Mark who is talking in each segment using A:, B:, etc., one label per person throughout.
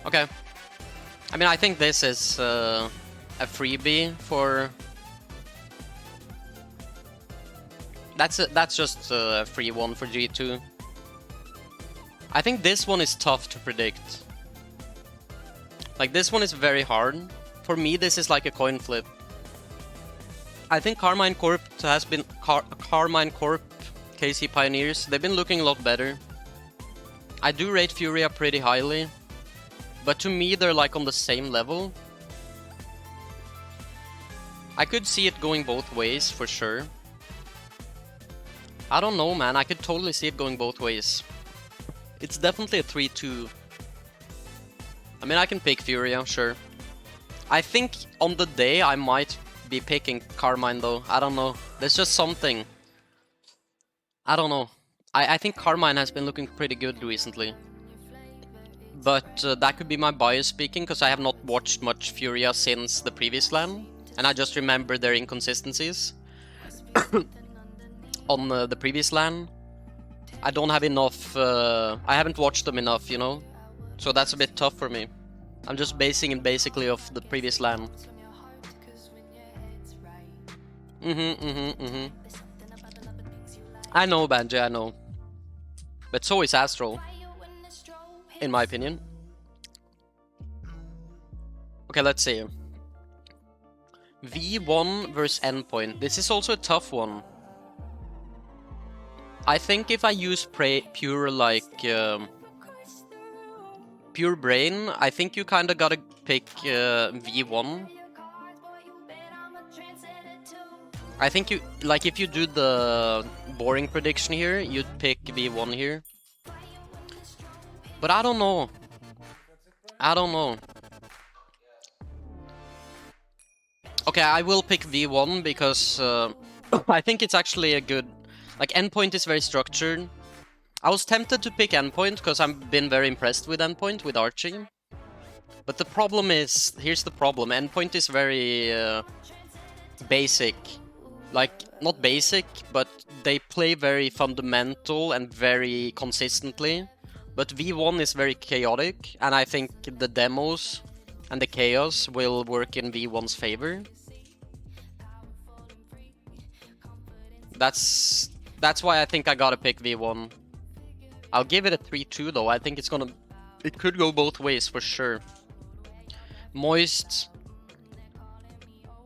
A: Okay. I mean, I think this is a freebie for... That's just a free one for G2. I think this one is tough to predict. Like, this one is very hard. For me, this is like a coin flip. I think Carmine Corp has been... Carmine Corp, KC Pioneers, they've been looking a lot better. I do rate Furia pretty highly. But to me, they're like on the same level. I could see it going both ways, for sure. I don't know, man. I could totally see it going both ways. It's definitely a 3-2. I mean, I can pick Furia, sure. I think on the day I might be picking Carmine, though. I don't know. There's just something. I don't know. I think Carmine has been looking pretty good recently. But that could be my bias speaking, because I have not watched much Furia since the previous LAN. And I just remember their inconsistencies. On the previous LAN. I don't have enough... I haven't watched them enough, you know? So that's a bit tough for me. I'm just basing it basically off the previous LAN. I know, Banji, I know. But so is Astral. In my opinion. Okay, let's see. V1 versus Endpoint. This is also a tough one. I think if I use pure, like... pure brain, I think you kinda gotta pick V1. I think you... Like, if you do the boring prediction here, you'd pick V1 here. But I don't know. I don't know. Okay, I will pick V1 because I think it's actually a good... Like, Endpoint is very structured. I was tempted to pick Endpoint because I've been very impressed with Endpoint, with Archie. But the problem is... Here's the problem. Endpoint is very basic. Like, not basic, but they play very fundamental and very consistently. But V1 is very chaotic, and I think the demos and the chaos will work in V1's favor. That's why I think I gotta pick V1. I'll give it a 3-2 though. I think it's gonna... It could go both ways for sure. Moist.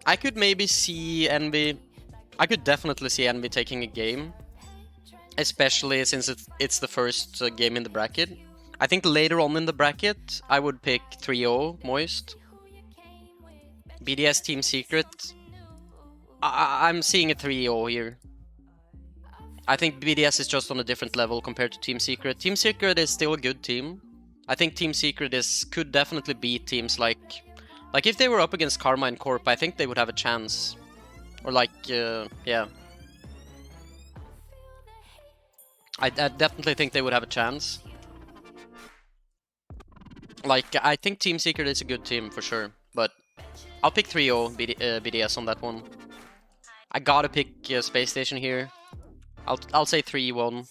A: I could maybe see Envy... I could definitely see Envy taking a game. Especially since it's the first game in the bracket. I think later on in the bracket, I would pick 3-0 Moist. BDS Team Secret. I'm seeing a 3-0 here. I think BDS is just on a different level compared to Team Secret. Team Secret is still a good team. I think Team Secret could definitely beat teams like if they were up against Carmine Corp, I think they would have a chance. Or like, yeah. I definitely think they would have a chance. Like, I think Team Secret is a good team for sure, but I'll pick 3-0 BDS on that one. I gotta pick Space Station here. I'll say 3-1.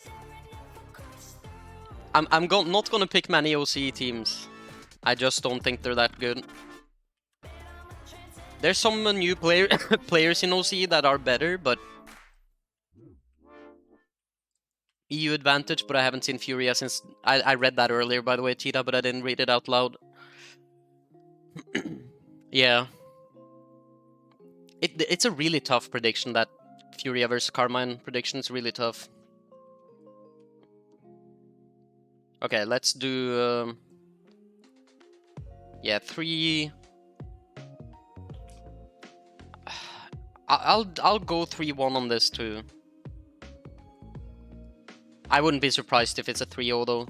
A: I'm not gonna pick many OC teams. I just don't think they're that good. There's some new players in OC that are better, but EU advantage, but I haven't seen Furia since... I read that earlier, by the way, Tita, but I didn't read it out loud. Yeah. It's a really tough prediction, that Furia versus Carmine prediction is really tough. Okay, let's do... yeah, 3... I'll go 3-1 on this too. I wouldn't be surprised if it's a 3-0 though.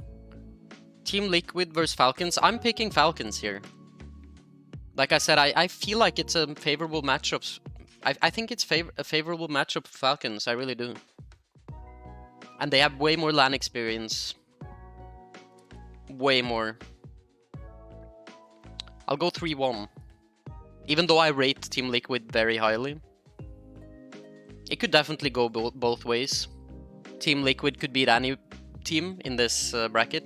A: Team Liquid versus Falcons. I'm picking Falcons here. Like I said, I feel like it's a favorable matchup. I think it's a favorable matchup for Falcons. I really do. And they have way more LAN experience. Way more. I'll go 3-1. Even though I rate Team Liquid very highly. It could definitely go both ways. Team Liquid could beat any team in this bracket.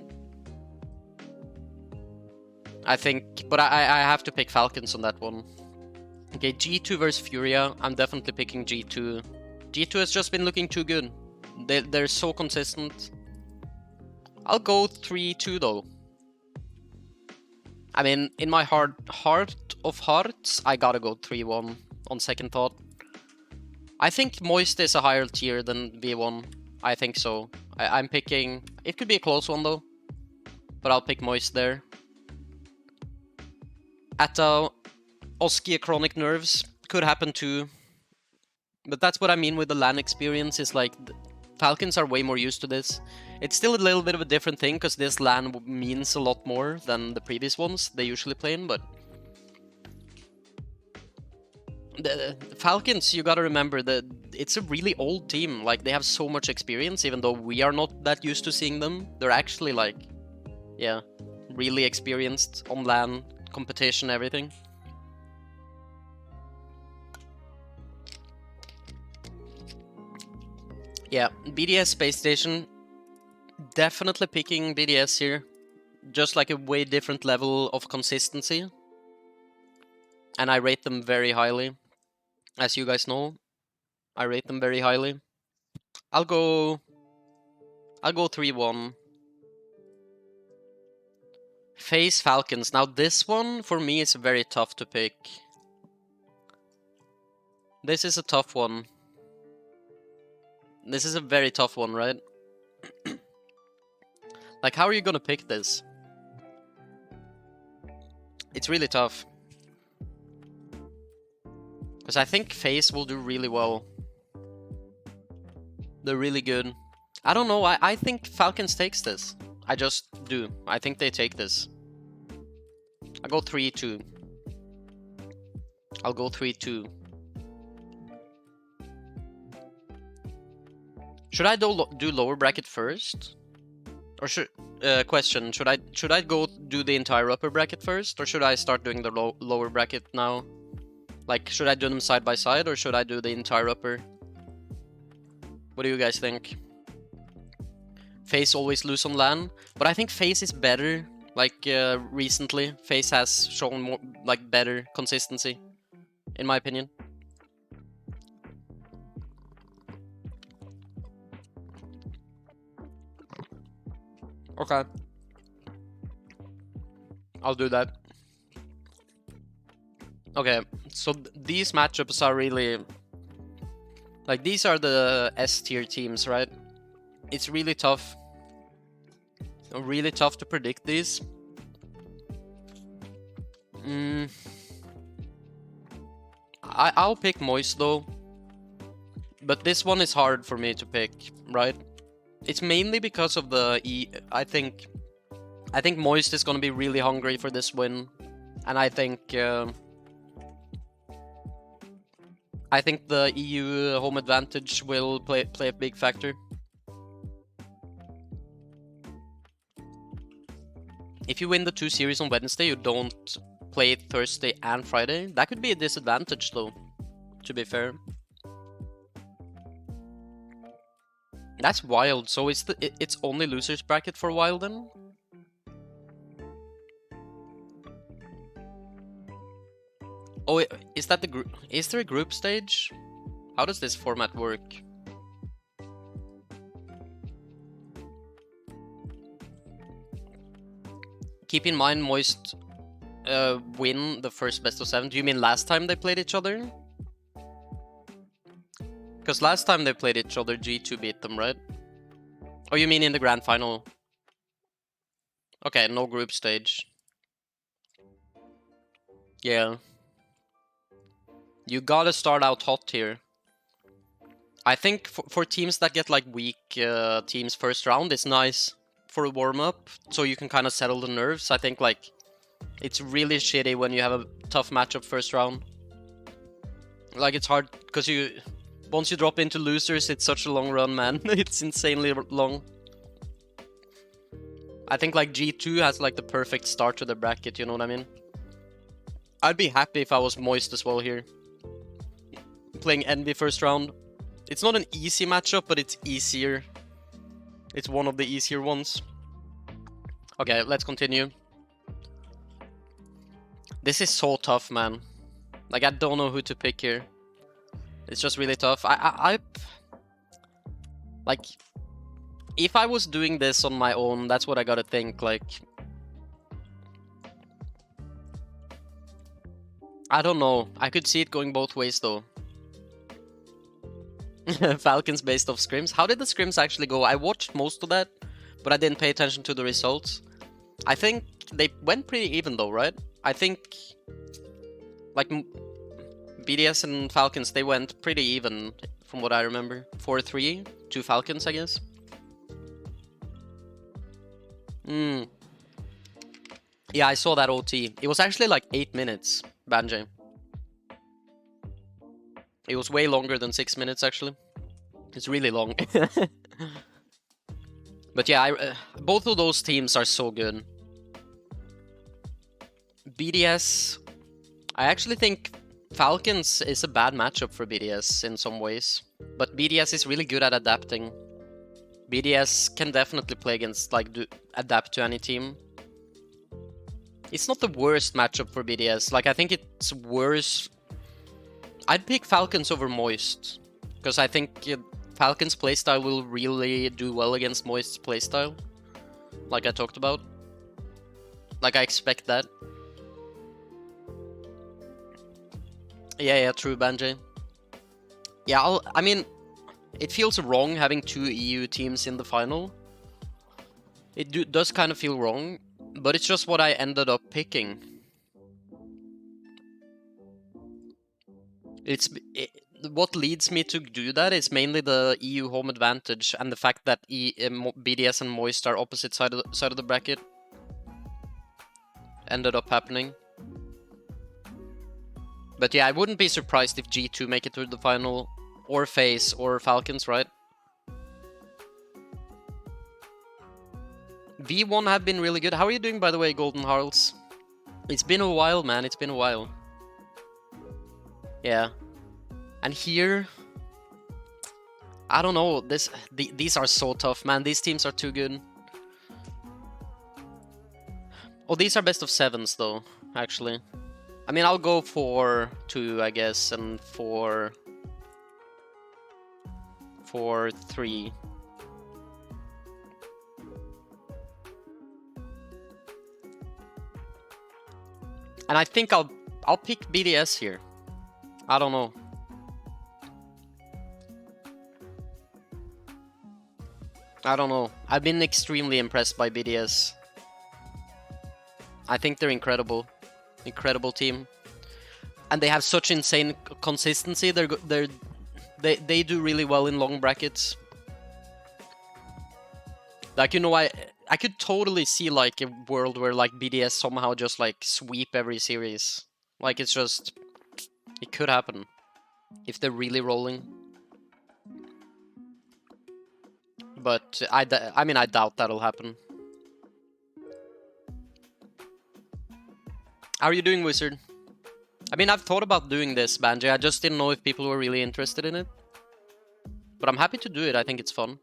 A: I think, but I have to pick Falcons on that one. Okay, G2 versus Furia. I'm definitely picking G2. G2 has just been looking too good. They're so consistent. I'll go 3-2 though. I mean, in my heart of hearts, I gotta go 3-1 on second thought. I think Moist is a higher tier than V1. I think so. I'm picking... It could be a close one though, but I'll pick Moist there. At Oskia Chronic Nerves could happen too. But that's what I mean with the LAN experience, is like... Falcons are way more used to this. It's still a little bit of a different thing, because this LAN means a lot more than the previous ones they usually play in, but... The Falcons, you gotta remember that it's a really old team. Like, they have so much experience, even though we are not that used to seeing them. They're actually, like, yeah, really experienced on LAN, competition, everything. Yeah, BDS Space Station, definitely picking BDS here. Just like a way different level of consistency. And I rate them very highly. As you guys know, I rate them very highly. I'll go 3-1. FaZe Falcons. Now this one, for me, is very tough to pick. This is a tough one. This is a very tough one, right? Like, how are you gonna pick this? It's really tough. Because I think FaZe will do really well. They're really good. I don't know, I think Falcons takes this. I just do. I think they take this. I'll go 3-2. I'll go 3-2. Should I do lower bracket first? Or should question, should I go do the entire upper bracket first, or should I start doing the lower bracket now? Like, should I do them side by side, or should I do the entire upper? What do you guys think? FaZe always lose on LAN, but I think FaZe is better. Like, recently, FaZe has shown more, like, better consistency, in my opinion. Okay. I'll do that. Okay, so these matchups are really... Like, these are the S-tier teams, right? It's really tough. Really tough to predict these. I'll pick Moist, though. But this one is hard for me to pick, right? It's mainly because of the I think Moist is gonna be really hungry for this win, and I think the EU home advantage will play a big factor. If you win the 2 series on Wednesday, you don't play it Thursday and Friday. That could be a disadvantage, though, to be fair. That's wild. So it's only losers bracket for a while then? Oh, is that the group? Is there a group stage? How does this format work? Keep in mind, Moist win the first best of 7. Do you mean last time they played each other? Because last time they played each other, G2 beat them, right? Oh, you mean in the grand final? Okay, no group stage. Yeah. You gotta start out hot here. I think for teams that get like weak teams first round, it's nice for a warm-up, so you can kind of settle the nerves. I think like it's really shitty when you have a tough matchup first round. Like, it's hard because once you drop into losers, it's such a long run, man. It's insanely long. I think like G2 has like the perfect start to the bracket, you know what I mean? I'd be happy if I was Moist as well here. Playing Envy first round. It's not an easy matchup, but it's easier. It's one of the easier ones. Okay, let's continue. This is so tough, man. Like, I don't know who to pick here. It's just really tough. Like, if I was doing this on my own, that's what I gotta think, like... I don't know. I could see it going both ways, though. Falcons based off scrims. How did the scrims actually go? I watched most of that, but I didn't pay attention to the results. I think they went pretty even, though, right? I think... Like, BDS and Falcons, they went pretty even, from what I remember. 4-3 to Falcons, I guess. Yeah, I saw that OT. It was actually like 8 minutes, Banjay. It was way longer than 6 minutes, actually. It's really long. But yeah, both of those teams are so good. BDS... I actually think Falcons is a bad matchup for BDS in some ways. But BDS is really good at adapting. BDS can definitely play against, like, adapt to any team. It's not the worst matchup for BDS. Like, I think it's worse. I'd pick Falcons over Moist. Because I think Falcons' playstyle will really do well against Moist's playstyle. Like I talked about. Like, I expect that. Yeah, true, Banjay. Yeah, I mean, it feels wrong having 2 EU teams in the final. It does kind of feel wrong, but it's just what I ended up picking. What leads me to do that is mainly the EU home advantage and the fact that BDS and Moist are opposite side of the bracket. Ended up happening. But yeah, I wouldn't be surprised if G2 make it through the final, or FaZe, or Falcons, right? V1 have been really good. How are you doing, by the way, Golden Harls? It's been a while, man. It's been a while. Yeah. And here... I don't know. These are so tough, man. These teams are too good. Oh, these are best of 7s, though, actually. I mean, I'll go for 2, I guess, and for 3. And I think I'll pick BDS here. I don't know. I don't know. I've been extremely impressed by BDS. I think they're incredible. Incredible team. And they have such insane consistency. They do really well in long brackets. Like, you know, I could totally see like a world where like BDS somehow just like sweep every series. Like, it's just... It could happen. If they're really rolling. But I mean, I doubt that'll happen. How are you doing, Wizard? I mean, I've thought about doing this, Banjay. I just didn't know if people were really interested in it. But I'm happy to do it. I think it's fun.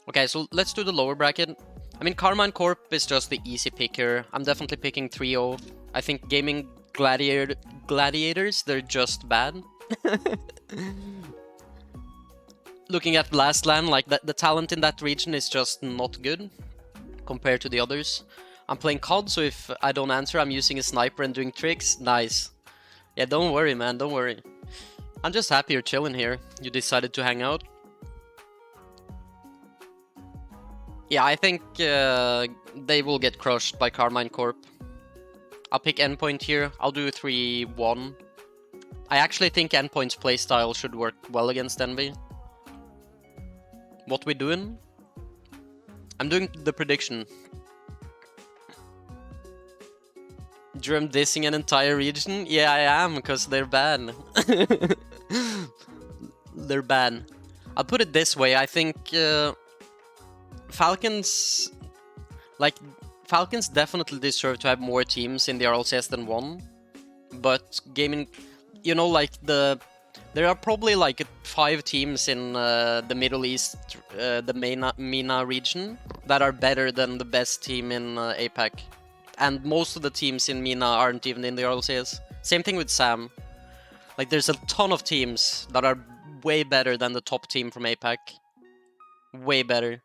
A: Okay, so let's do the lower bracket. I mean, Carmine Corp is just the easy picker. I'm definitely picking 3-0. I think Gaming Gladiators, they're just bad. Looking at Last Land, like the talent in that region is just not good compared to the others. I'm playing COD, so if I don't answer, I'm using a sniper and doing tricks. Nice. Yeah, don't worry, man, don't worry. I'm just happy you're chilling here. You decided to hang out. Yeah, I think they will get crushed by Carmine Corp. I'll pick Endpoint here. I'll do 3-1. I actually think Endpoint's playstyle should work well against Envy. What we doing? I'm doing the prediction. Drum dissing an entire region? Yeah, I am, because they're bad. They're bad. I'll put it this way, I think Falcons... Like, Falcons definitely deserve to have more teams in the RLCS than one. But gaming... You know, like, there are probably like 5 teams in the Middle East, the MENA region, that are better than the best team in APAC. and most of the teams in MENA aren't even in the Rlcs. Same thing with Sam. Like, there's a ton of teams that are way better than the top team from APAC. Way better.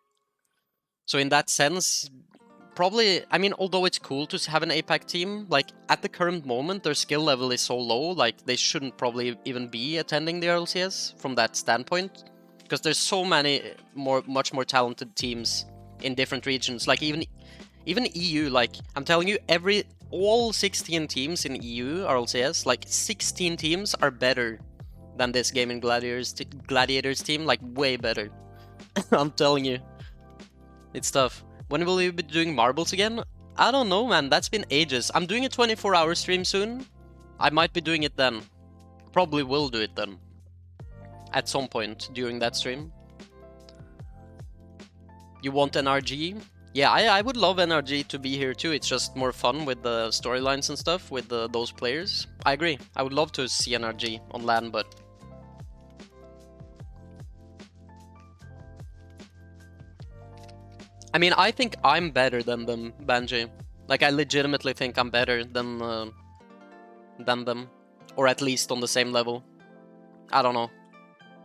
A: So in that sense, probably, I mean, although it's cool to have an APAC team, like, at the current moment, their skill level is so low, like, they shouldn't probably even be attending the Rlcs from that standpoint. Because there's so many much more talented teams in different regions. Like, even EU, like, I'm telling you, all 16 teams in EU RLCS, like, 16 teams are better than this Gaming Gladiators team, like, way better. I'm telling you. It's tough. When will you be doing marbles again? I don't know, man. That's been ages. I'm doing a 24-hour stream soon. I might be doing it then. Probably will do it then. At some point during that stream. You want NRG? Yeah, I would love NRG to be here too. It's just more fun with the storylines and stuff with those players. I agree. I would love to see NRG on LAN, but... I mean, I think I'm better than them, Banji. Like, I legitimately think I'm better than them. Or at least on the same level. I don't know.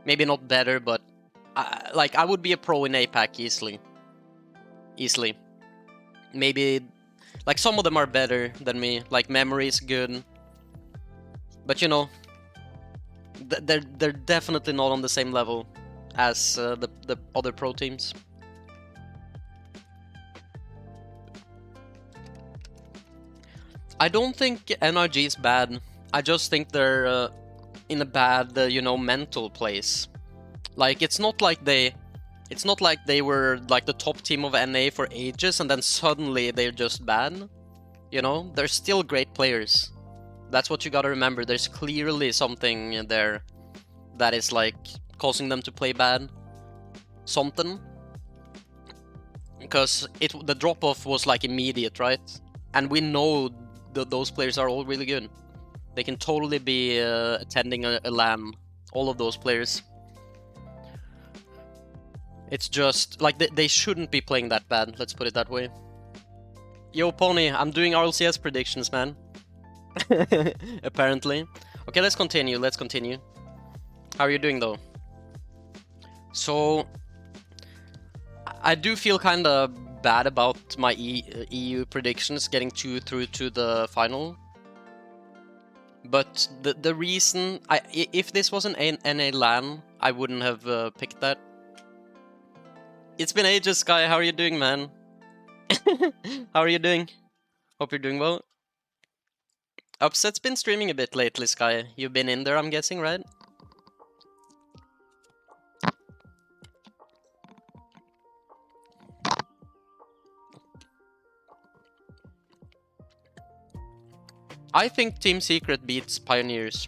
A: Maybe not better, but... like, I would be a pro in APAC easily. Easily. Maybe... Like, some of them are better than me. Like, memory is good. But, you know... They're definitely not on the same level as the other pro teams. I don't think NRG is bad. I just think they're in a bad, you know, mental place. Like, it's not like they were like the top team of NA for ages and then suddenly they're just bad. You know, they're still great players. That's what you gotta remember. There's clearly something there that is like causing them to play bad. Something. Because the drop-off was like immediate, right? And we know those players are all really good. They can totally be attending a LAN. All of those players. It's just, like, they shouldn't be playing that bad, let's put it that way. Yo, Pony, I'm doing RLCS predictions, man. Apparently. Okay, let's continue, How are you doing, though? So... I do feel kinda bad about my EU predictions getting through to the final. But the reason... if this was an NA LAN, I wouldn't have picked that. It's been ages, Sky. How are you doing, man? How are you doing? Hope you're doing well. Upset's been streaming a bit lately, Sky. You've been in there, I'm guessing, right? I think Team Secret beats Pioneers.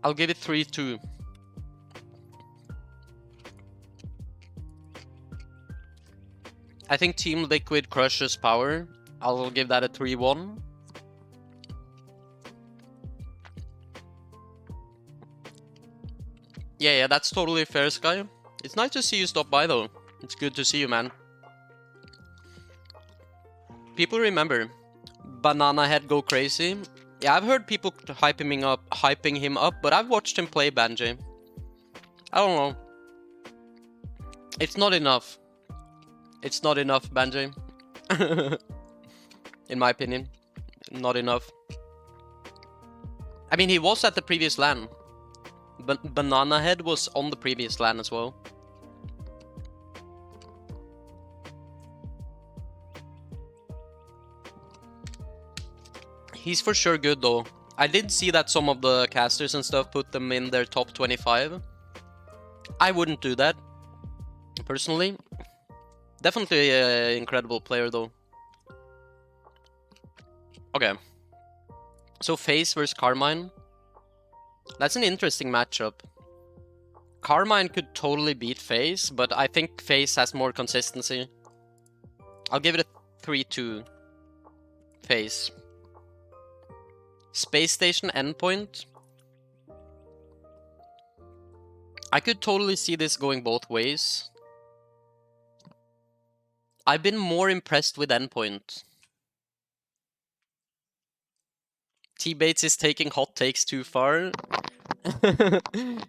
A: I'll give it 3-2. I think Team Liquid crushes Power. I'll give that a 3-1. Yeah, that's totally fair, Sky. It's nice to see you stop by, though. It's good to see you, man. People remember Banana Head go crazy. Yeah, I've heard people hyping him up, but I've watched him play Banji. I don't know. It's not enough. It's not enough, Banji. In my opinion. Not enough. I mean, he was at the previous LAN. But Banana Head was on the previous LAN as well. He's for sure good, though. I did see that some of the casters and stuff put them in their top 25. I wouldn't do that, personally. Definitely an incredible player, though. Okay. So, FaZe versus Carmine. That's an interesting matchup. Carmine could totally beat FaZe, but I think FaZe has more consistency. I'll give it a 3-2. FaZe. Space Station Endpoint. I could totally see this going both ways. I've been more impressed with Endpoint. T-Bates is taking hot takes too far.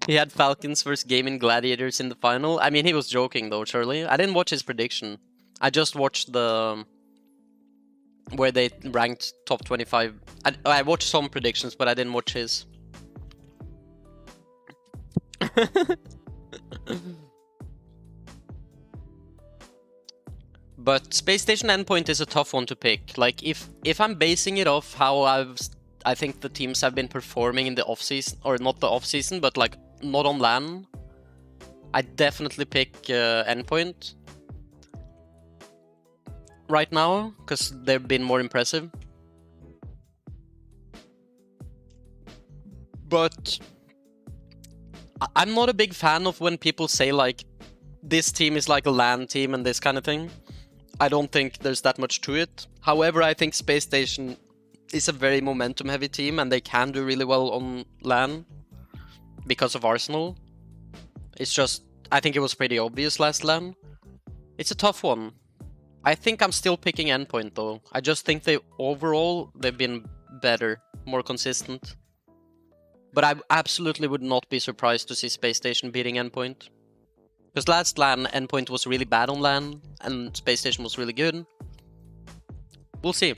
A: He had Falcons versus Gaming Gladiators in the final. I mean, he was joking though, Charlie. I didn't watch his prediction. I just watched the where they ranked top 25. I watched some predictions, but I didn't watch his. But Space Station Endpoint is a tough one to pick. Like, if I'm basing it off how I think the teams have been performing in the off-season, or not the off-season, but like not on LAN, I definitely pick Endpoint right now, because they've been more impressive. But I'm not a big fan of when people say like, this team is like a LAN team and this kind of thing. I don't think there's that much to it. However, I think Space Station is a very momentum-heavy team, and they can do really well on LAN because of Arsenal. It's just, I think it was pretty obvious last LAN. It's a tough one. I think I'm still picking Endpoint though. I just think they've been better, more consistent. But I absolutely would not be surprised to see Space Station beating Endpoint. Because last LAN, Endpoint was really bad on LAN, and Space Station was really good. We'll see.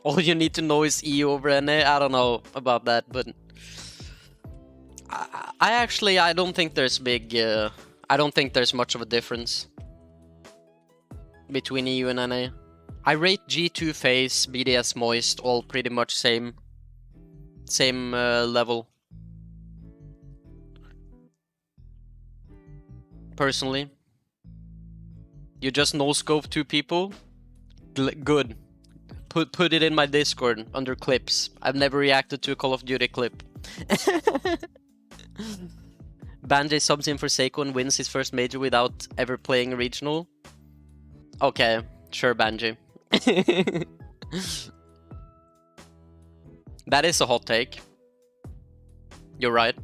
A: All you need to know is E over NA. I don't know about that, but I don't think there's big. I don't think there's much of a difference between EU and NA. I rate G2 Phase, BDS Moist all pretty much same level. Personally, you just no-scope 2 people. Good. Put it in my Discord under clips. I've never reacted to a Call of Duty clip. Banjay subs in for Seiko and wins his first major without ever playing a regional. Okay, sure, Banjay. That is a hot take. You're right.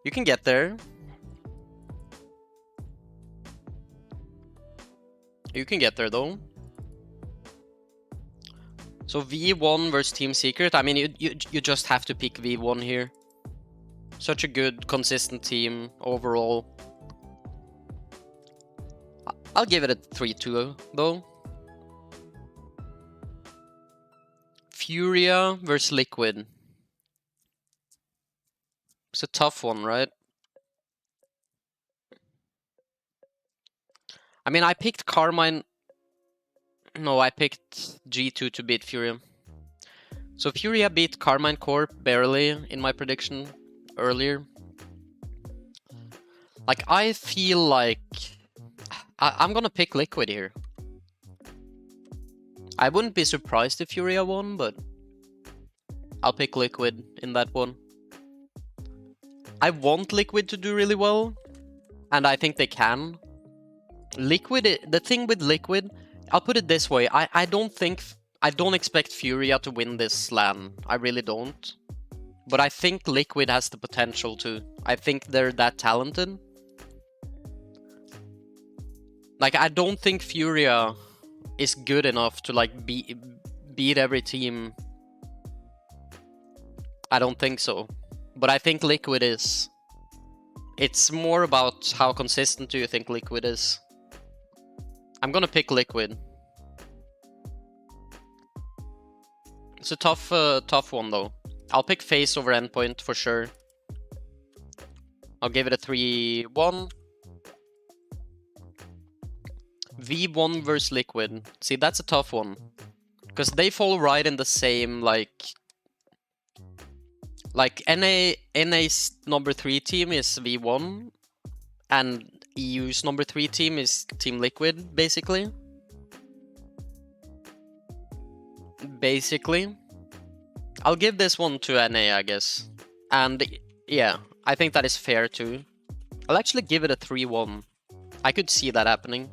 A: You can get there. You can get there though. So V1 versus Team Secret. I mean, you just have to pick V1 here. Such a good, consistent team overall. I'll give it a 3-2 though. Furia versus Liquid. It's a tough one, right? I mean, I picked Carmine. No, I picked G2 to beat Furia. So Furia beat Carmine Corp barely in my prediction earlier. Like, I feel like I'm gonna pick Liquid here. I wouldn't be surprised if Furia won, but I'll pick Liquid in that one. I want Liquid to do really well, and I think they can. Liquid, the thing with Liquid, I'll put it this way, I don't expect Furia to win this LAN. I really don't. But I think Liquid has the potential to. I think they're that talented. Like, I don't think Furia is good enough to like beat every team. I don't think so. But I think Liquid is. It's more about how consistent do you think Liquid is. I'm gonna pick Liquid. It's a tough one though. I'll pick Face over Endpoint for sure. I'll give it a 3-1. V1 versus Liquid. See, that's a tough one. Because they fall right in the same, like NA's number 3 team is V1. And EU's number 3 team is Team Liquid, basically. I'll give this one to NA, I guess. And yeah, I think that is fair too. I'll actually give it a 3-1. I could see that happening.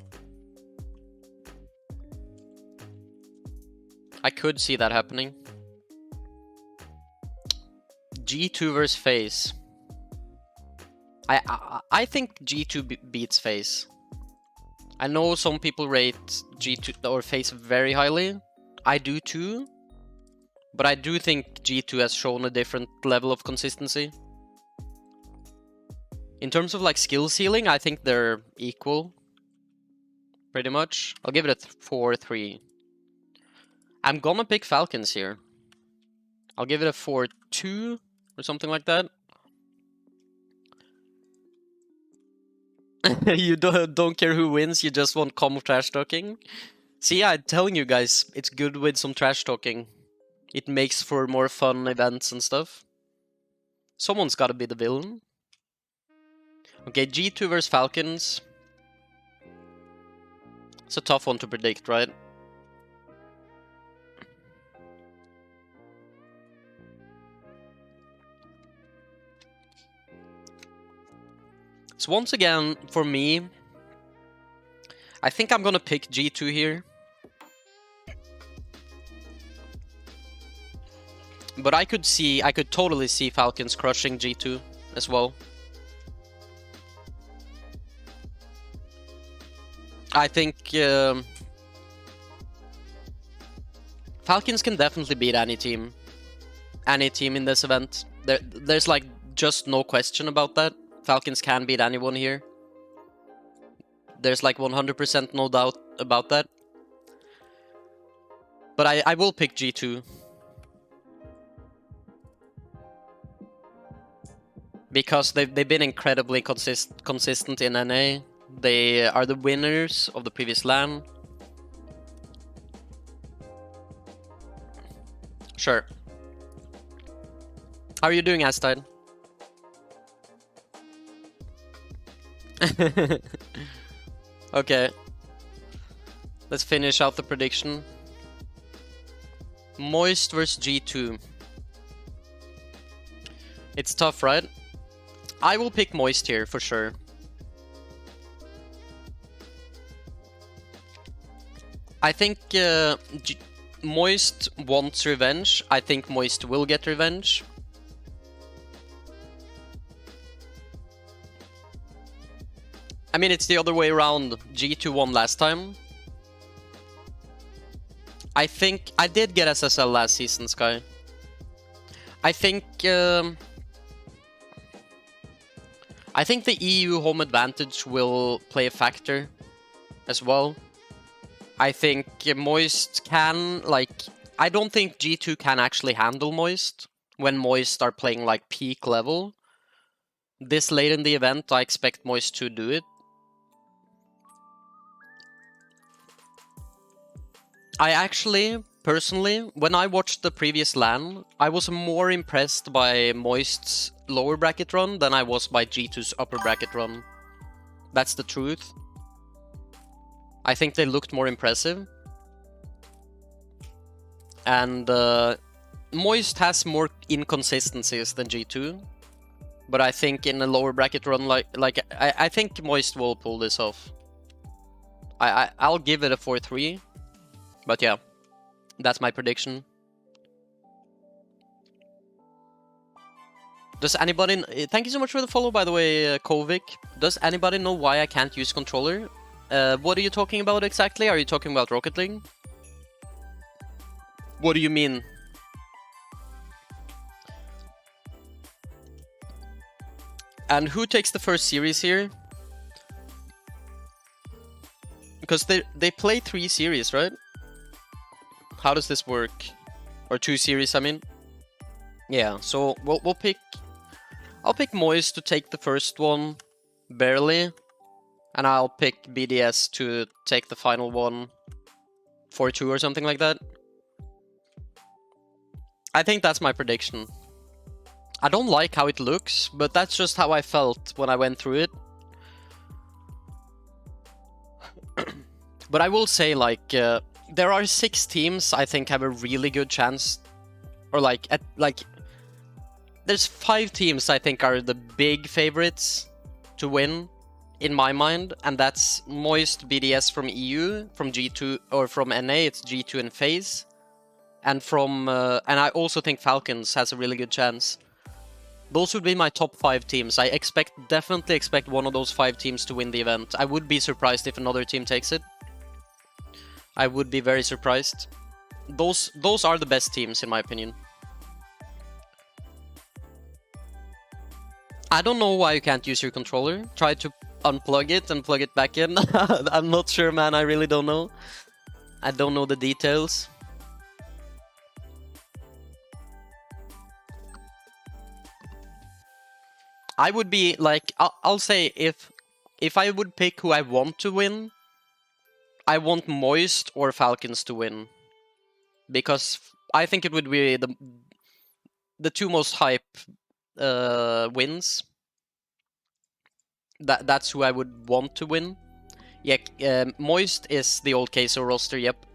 A: G2 versus FaZe. I think G2 beats FaZe. I know some people rate G2 or FaZe very highly. I do too. But I do think G2 has shown a different level of consistency. In terms of like skill ceiling, I think they're equal. Pretty much. I'll give it a 4-3. I'm gonna pick Falcons here. I'll give it a 4-2 or something like that. You don't care who wins, you just want calm trash talking. See, I'm telling you guys, it's good with some trash talking. It makes for more fun events and stuff. Someone's gotta be the villain. Okay, G2 versus Falcons. It's a tough one to predict, right? So once again, for me, I think I'm gonna pick G2 here. But I could totally see Falcons crushing G2 as well. I think Falcons can definitely beat any team in this event. There's like just no question about that. Falcons can beat anyone here. There's like 100% no doubt about that. But I will pick G2. Because they've been incredibly consistent in NA. They are the winners of the previous LAN. Sure. How are you doing, Astide? Okay. Let's finish out the prediction. Moist versus G2. It's tough, right? I will pick Moist here for sure. I think Moist wants revenge. I think Moist will get revenge. I mean, it's the other way around. G2 won last time. I think I did get SSL last season, Sky. I think the EU home advantage will play a factor as well. I think Moist can, like, I don't think G2 can actually handle Moist when Moist are playing like peak level. This late in the event, I expect Moist to do it. I actually, personally, when I watched the previous LAN, I was more impressed by Moist's lower bracket run than I was by G2's upper bracket run. That's the truth. I think they looked more impressive. And Moist has more inconsistencies than G2. But I think in a lower bracket run, I think Moist will pull this off. I'll give it a 4-3. But yeah, that's my prediction. Does anybody... Thank you so much for the follow, by the way, Kovic. Does anybody know why I can't use controller? What are you talking about exactly? Are you talking about Rocket League? What do you mean? And who takes the first series here? Because they play 3 series, right? How does this work? Or 2 series, I mean. Yeah, so we'll pick... I'll pick Moist to take the first one, barely. And I'll pick BDS to take the final one, 4-2 or something like that. I think that's my prediction. I don't like how it looks, but that's just how I felt when I went through it. But I will say, like, there are 6 teams I think have a really good chance. Or there's 5 teams I think are the big favorites to win, in my mind. And that's Moist, BDS from EU, from G2, or from NA, it's G2 and FaZe. And from, and I also think Falcons has a really good chance. Those would be my top 5 teams. I definitely expect one of those 5 teams to win the event. I would be surprised if another team takes it. I would be very surprised. Those are the best teams, in my opinion. I don't know why you can't use your controller. Try to unplug it and plug it back in. I'm not sure, man. I really don't know. I don't know the details. I would be like, I'll say if I would pick who I want to win, I want Moist or Falcons to win. Because I think it would be the 2 most hype wins. That's who I would want to win. Yeah, Moist is the old Queso roster, yep.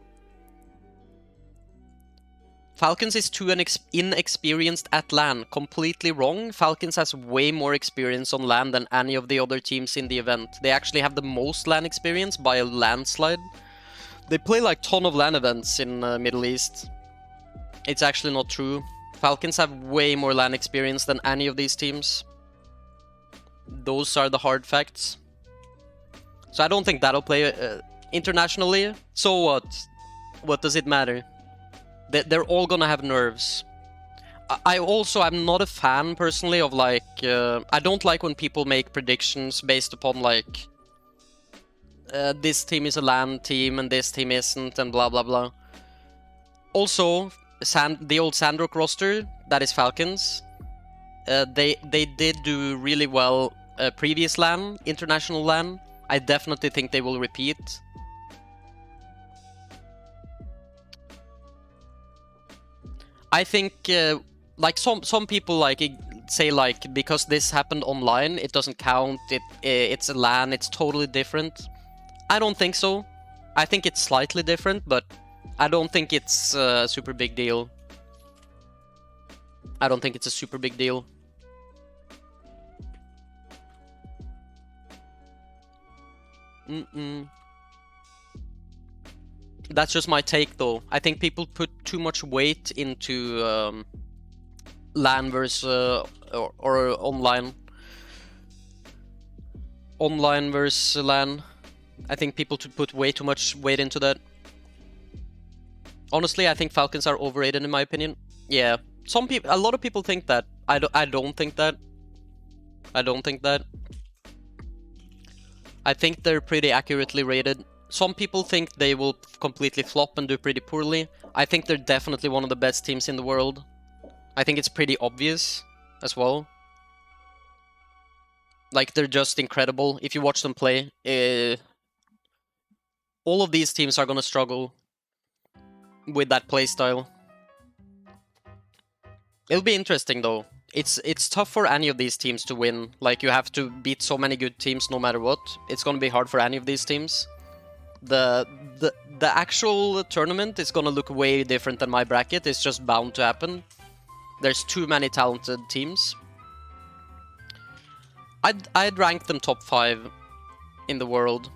A: Falcons is too inexperienced at LAN. Completely wrong. Falcons has way more experience on LAN than any of the other teams in the event. They actually have the most LAN experience by a landslide. They play like ton of LAN events in Middle East. It's actually not true. Falcons have way more LAN experience than any of these teams. Those are the hard facts. So I don't think that'll play internationally. So what? What does it matter? They're all gonna have nerves. I'm not a fan personally of like I don't like when people make predictions based upon like this team is a LAN team and this team isn't and blah blah blah. Also, the old Sandrock roster, that is Falcons. They did do really well previous LAN, international LAN. I definitely think they will repeat. I think like some people like say like because this happened online it doesn't count. It's a LAN. It's totally different. I don't think so. I think it's slightly different, but I don't think it's a super big deal. I don't think it's a super big deal. That's just my take, though. I think people put too much weight into LAN versus or online. Online versus LAN. I think people put way too much weight into that. Honestly, I think Falcons are overrated in my opinion. Yeah, a lot of people think that. I don't think that. I don't think that. I think they're pretty accurately rated. Some people think they will completely flop and do pretty poorly. I think they're definitely one of the best teams in the world. I think it's pretty obvious as well. Like, they're just incredible. If you watch them play, all of these teams are gonna struggle with that playstyle. It'll be interesting though. It's tough for any of these teams to win. Like, you have to beat so many good teams no matter what. It's gonna be hard for any of these teams. The actual tournament is gonna look way different than my bracket. It's just bound to happen. There's too many talented teams. I'd rank them top 5 in the world,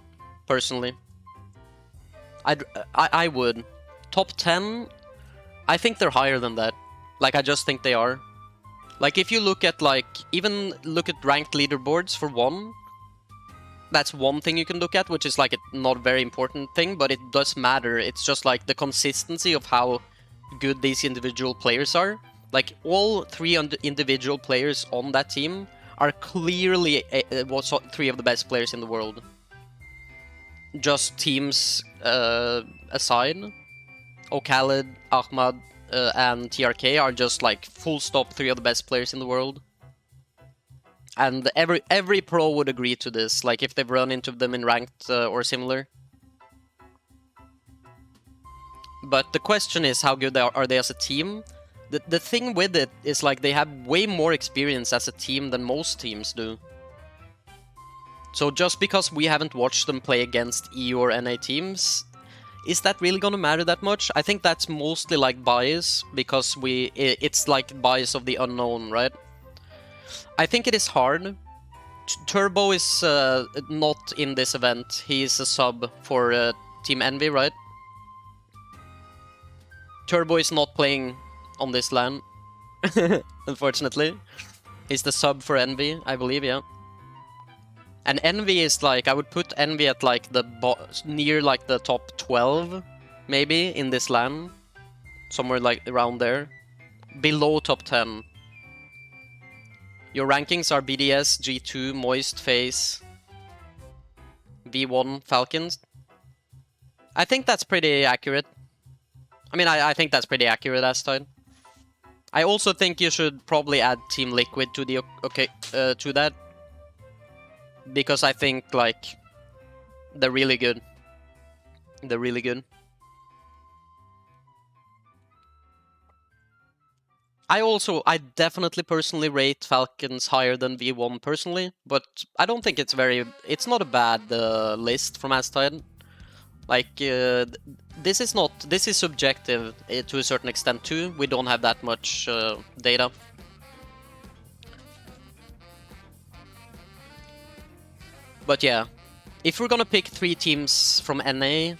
A: personally. I would. Top 10, I think they're higher than that. Like, I just think they are. Like, if you look at, like, even look at ranked leaderboards for one, that's one thing you can look at, which is, like, a not very important thing, but it does matter. It's just, like, the consistency of how good these individual players are. Like, all 3 individual players on that team are clearly 3 of the best players in the world. Just teams aside, Khaled, Ahmad, and TRK are just like full stop 3 of the best players in the world. And every pro would agree to this, like if they've run into them in ranked or similar. But the question is, how good are they as a team? The thing with it is, like, they have way more experience as a team than most teams do. So just because we haven't watched them play against EU or NA teams, is that really gonna matter that much? I think that's mostly like bias, because it's like bias of the unknown, right? I think it is hard. Turbo is not in this event. He's a sub for Team Envy, right? Turbo is not playing on this LAN, unfortunately. is the sub for Envy, I believe, yeah. And Envy is like, I would put Envy at like the near like the top 12, maybe, in this LAN. Somewhere like around there. Below top 10. Your rankings are BDS, G2, Moist, FaZe, V1, Falcons. I think that's pretty accurate. I mean, I think that's pretty accurate, Astide. I also think you should probably add Team Liquid to the to that, because I think like they're really good. They're really good. I definitely personally rate Falcons higher than V1 personally, but I don't think it's not a bad list from Astide. Like, this is subjective to a certain extent too. We don't have that much data. But yeah, if we're gonna pick 3 teams from NA,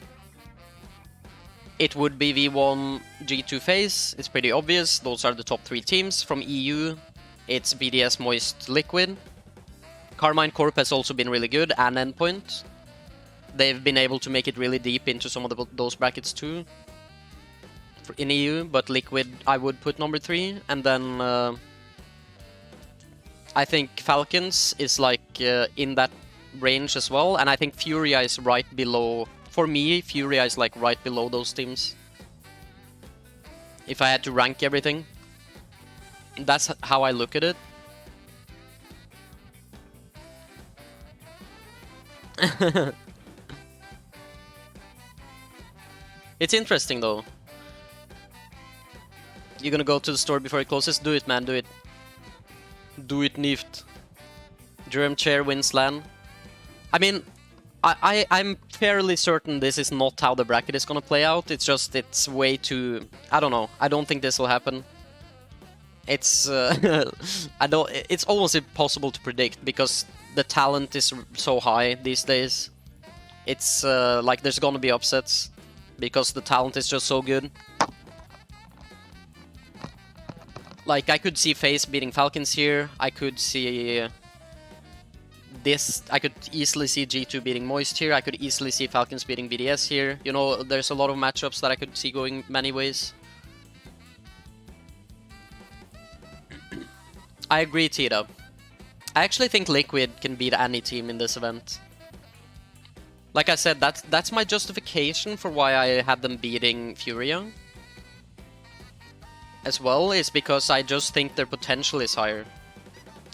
A: it would be V1, G2, FaZe. It's pretty obvious. Those are the top 3 teams. From EU, it's BDS, Moist, Liquid. Carmine Corp has also been really good, and Endpoint. They've been able to make it really deep into some of those brackets too in EU, but Liquid I would put number 3, and then I think Falcons is like in that range as well, and I think Furia is right below. For me, Furia is like right below those teams. If I had to rank everything, that's how I look at it. It's interesting though. You're gonna go to the store before it closes? Do it, man, do it. Do it, Nift. Germ Chair wins LAN. I mean, I'm fairly certain this is not how the bracket is gonna play out. It's just, it's way too... I don't know. I don't think this will happen. It's... it's almost impossible to predict because the talent is so high these days. It's like there's gonna be upsets because the talent is just so good. Like, I could see FaZe beating Falcons here. I could see this. I could easily see G2 beating Moist here. I could easily see Falcons beating BDS here. You know, there's a lot of matchups that I could see going many ways. I agree, Tita. I actually think Liquid can beat any team in this event. Like I said, that's my justification for why I had them beating Furia as well, is because I just think their potential is higher.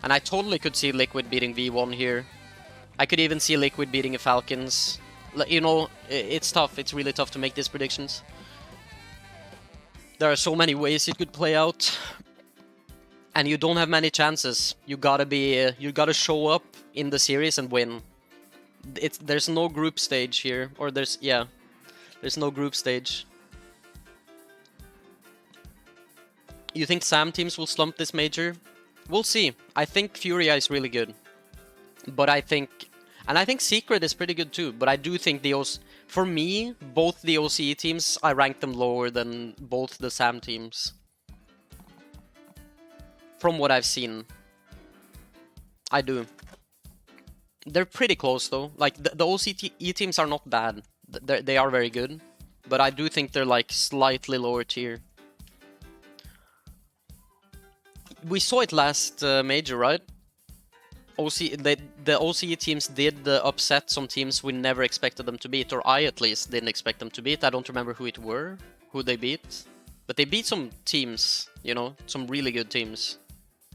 A: And I totally could see Liquid beating V1 here. I could even see Liquid beating a Falcons. You know, it's tough. It's really tough to make these predictions. There are so many ways it could play out. And you don't have many chances. You gotta show up in the series and win. There's no group stage here, or there's no group stage. You think SAM teams will slump this major? We'll see. I think Furia is really good, but I think Secret is pretty good too. But I do think for me, both the OCE teams, I rank them lower than both the SAM teams. From what I've seen, I do. They're pretty close though. Like the OCE teams are not bad. They are very good, but I do think they're like slightly lower tier. We saw it last major, right? The OCE teams did upset some teams we never expected them to beat, or I at least didn't expect them to beat. I don't remember who they beat, but they beat some teams, you know, some really good teams.